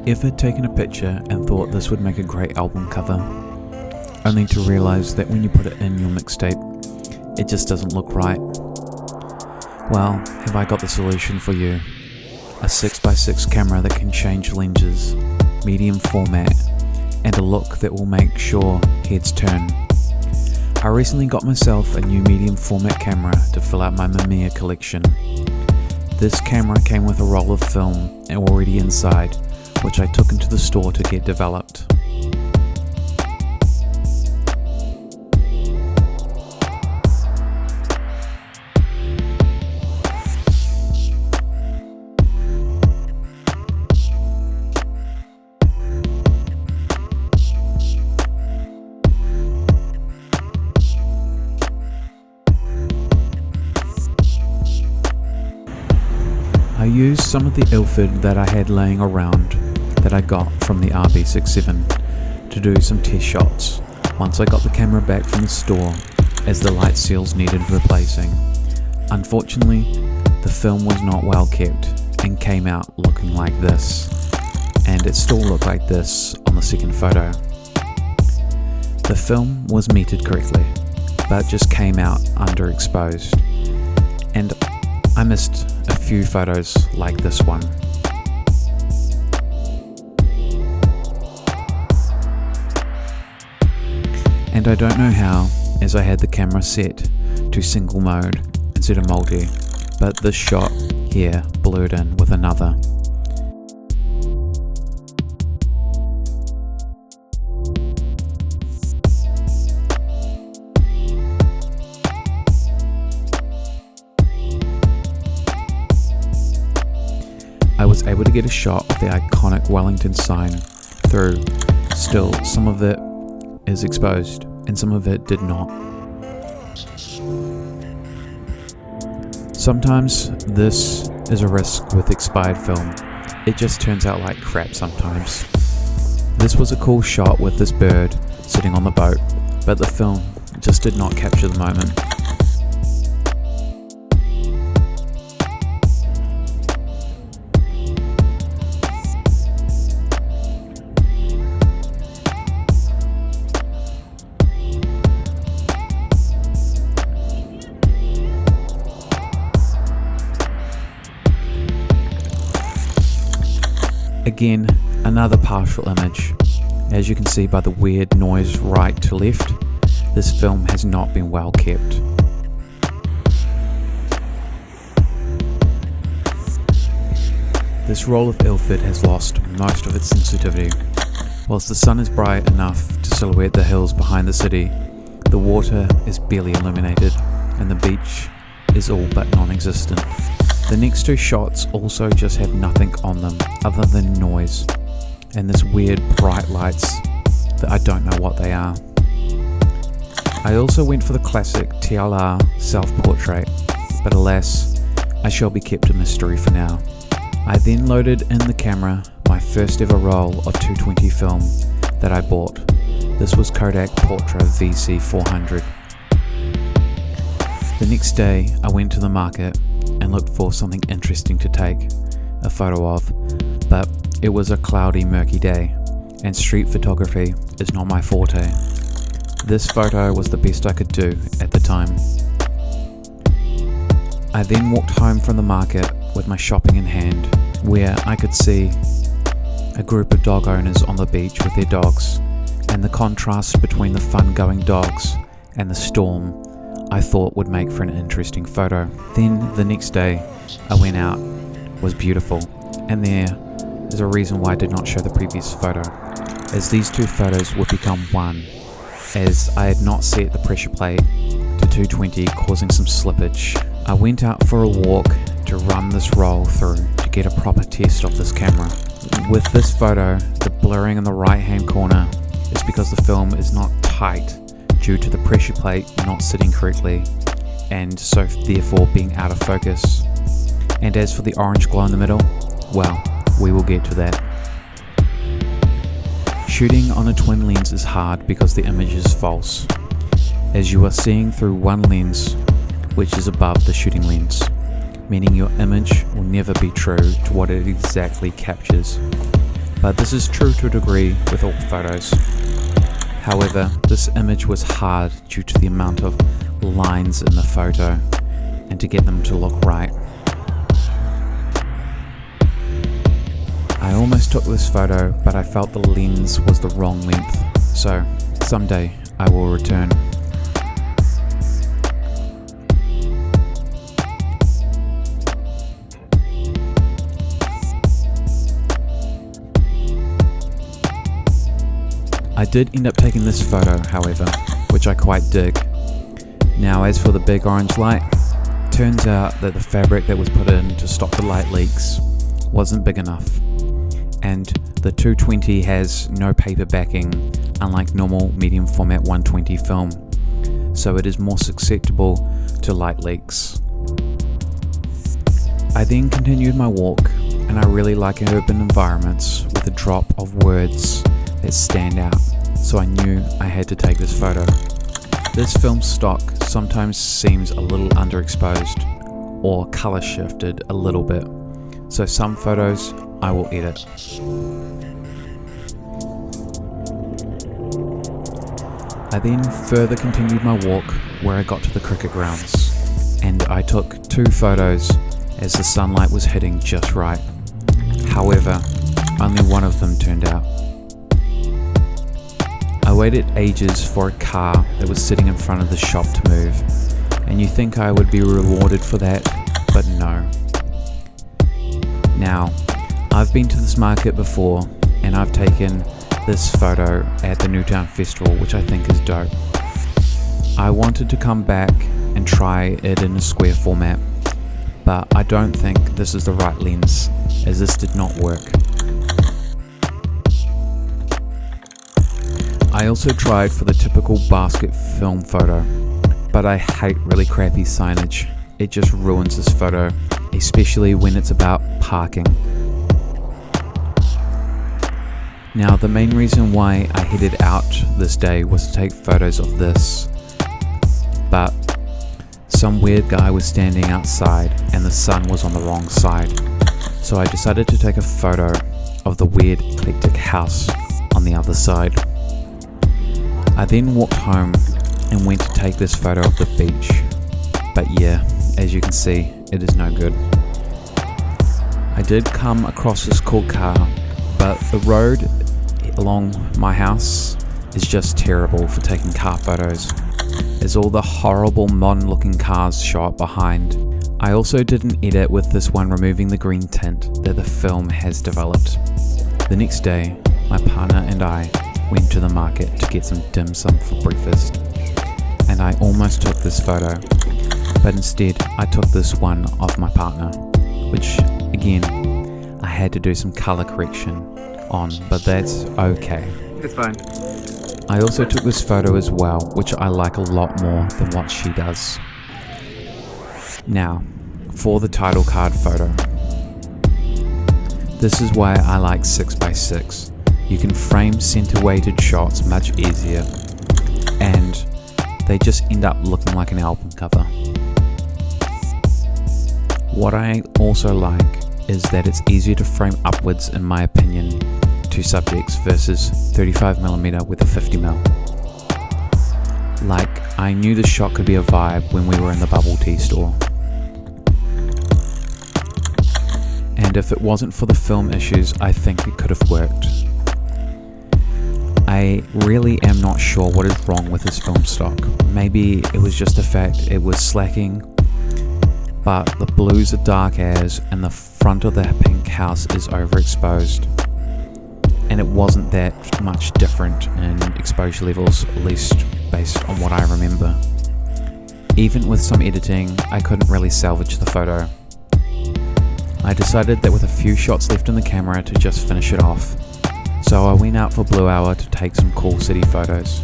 ever taken a picture and thought this would make a great album cover, only to realize that when you put it in your mixtape, it just doesn't look right? Well, have I got the solution for you. A 6x6 camera that can change lenses, medium format, and a look that will make sure heads turn. I recently got myself a new medium format camera to fill out my Mamiya collection. This camera came with a roll of film already inside, which I took into the store to get developed. I used some of the Ilford that I had laying around that I got from the RB67 to do some test shots once I got the camera back from the store, as the light seals needed replacing. Unfortunately, the film was not well kept and came out looking like this, and it still looked like this on the second photo. The film was metered correctly, but just came out underexposed, and I missed a few photos like this one. And I don't know how, as I had the camera set to single mode instead of multi, but this shot here blurred in with another. I was able to get a shot of the iconic Wellington sign through. Still, some of it is exposed and some of it did not. Sometimes this is a risk with expired film. It just turns out like crap sometimes. This was a cool shot with this bird sitting on the boat, but the film just did not capture the moment. Again, another partial image. As you can see by the weird noise right to left, this film has not been well kept. This roll of Ilford has lost most of its sensitivity. Whilst the sun is bright enough to silhouette the hills behind the city, the water is barely illuminated and the beach is all but non-existent. The next two shots also just have nothing on them other than noise and this weird bright lights that I don't know what they are. I also went for the classic TLR self-portrait, but alas, I shall be kept a mystery for now. I then loaded in the camera my first ever roll of 220 film that I bought. This was Kodak Porta VC 400. The next day I went to the market and looked for something interesting to take a photo of, but it was a cloudy, murky day, and street photography is not my forte. This photo was the best I could do at the time. I then walked home from the market with my shopping in hand, where I could see a group of dog owners on the beach with their dogs, and the contrast between the fun-going dogs and the storm I thought would make for an interesting photo. Then the next day I went out, was beautiful, and there is a reason why I did not show the previous photo, as these two photos would become one, as I had not set the pressure plate to 220, causing some slippage. I went out for a walk to run this roll through to get a proper test of this camera. With this photo, the blurring in the right hand corner is because the film is not tight due to the pressure plate not sitting correctly, and so therefore being out of focus. And as for the orange glow in the middle, well, we will get to that. Shooting on a twin lens is hard because the image is false, as you are seeing through one lens which is above the shooting lens, meaning your image will never be true to what it exactly captures. but this is true to a degree with all photos. However, this image was hard due to the amount of lines in the photo and to get them to look right. I almost took this photo, but I felt the lens was the wrong length, so someday I will return. I did end up taking this photo, however, which I quite dig. Now, as for the big orange light, turns out that the fabric that was put in to stop the light leaks wasn't big enough, and the 220 has no paper backing, unlike normal medium format 120 film, so it is more susceptible to light leaks. I then continued my walk, and I really like urban environments with a drop of words that stand out, so I knew I had to take this photo. This film stock sometimes seems a little underexposed or color shifted a little bit, so some photos I will edit. I then further continued my walk where I got to the cricket grounds, and I took 2 photos as the sunlight was hitting just right. However, only one of them turned out. I waited ages for a car that was sitting in front of the shop to move, and you think I would be rewarded for that, but no. Now, I've been to this market before, and I've taken this photo at the Newtown Festival, which I think is dope. I wanted to come back and try it in a square format, but I don't think this is the right lens, as this did not work. I also tried for the typical basket film photo, but I hate really crappy signage. It just ruins this photo, especially when it's about parking. Now, the main reason why I headed out this day was to take photos of this, but some weird guy was standing outside and the sun was on the wrong side, so I decided to take a photo of the weird eclectic house on the other side. I then walked home and went to take this photo of the beach, but yeah, as you can see, it is no good. I did come across this cool car, but the road along my house is just terrible for taking car photos, as all the horrible modern looking cars show up behind. I also did an edit with this one removing the green tint that the film has developed. The next day, my partner and I went to the market to get some dim sum for breakfast, and I almost took this photo, but instead I took this one of my partner, which again I had to do some color correction on, but that's okay. It's fine. I also took this photo as well, which I like a lot more than what she does. Now, for the title card photo. This is why I like 6x6. You can frame center weighted shots much easier, and they just end up looking like an album cover. What I also like is that it's easier to frame upwards, in my opinion, to subjects versus 35mm with a 50mm. Like, I knew the shot could be a vibe when we were in the bubble tea store. And if it wasn't for the film issues, I think it could have worked. I really am not sure what is wrong with this film stock. Maybe it was just the fact it was slacking, but the blues are dark as, and the front of the pink house is overexposed. And it wasn't that much different in exposure levels, at least based on what I remember. Even with some editing, I couldn't really salvage the photo. I decided that with a few shots left in the camera to just finish it off. So I went out for Blue Hour to take some cool city photos.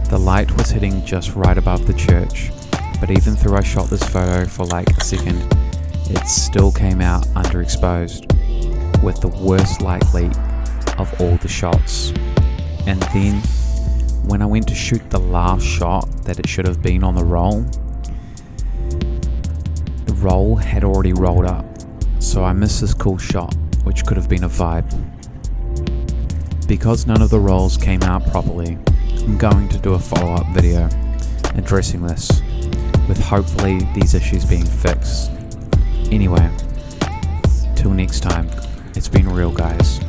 The light was hitting just right above the church, but even though I shot this photo for like a second, it still came out underexposed, with the worst light leak of all the shots. And then when I went to shoot the last shot that it should have been on the roll had already rolled up, so I missed this cool shot, which could have been a vibe. Because none of the rolls came out properly, I'm going to do a follow-up video addressing this, with hopefully these issues being fixed. Anyway, till next time, it's been real, guys.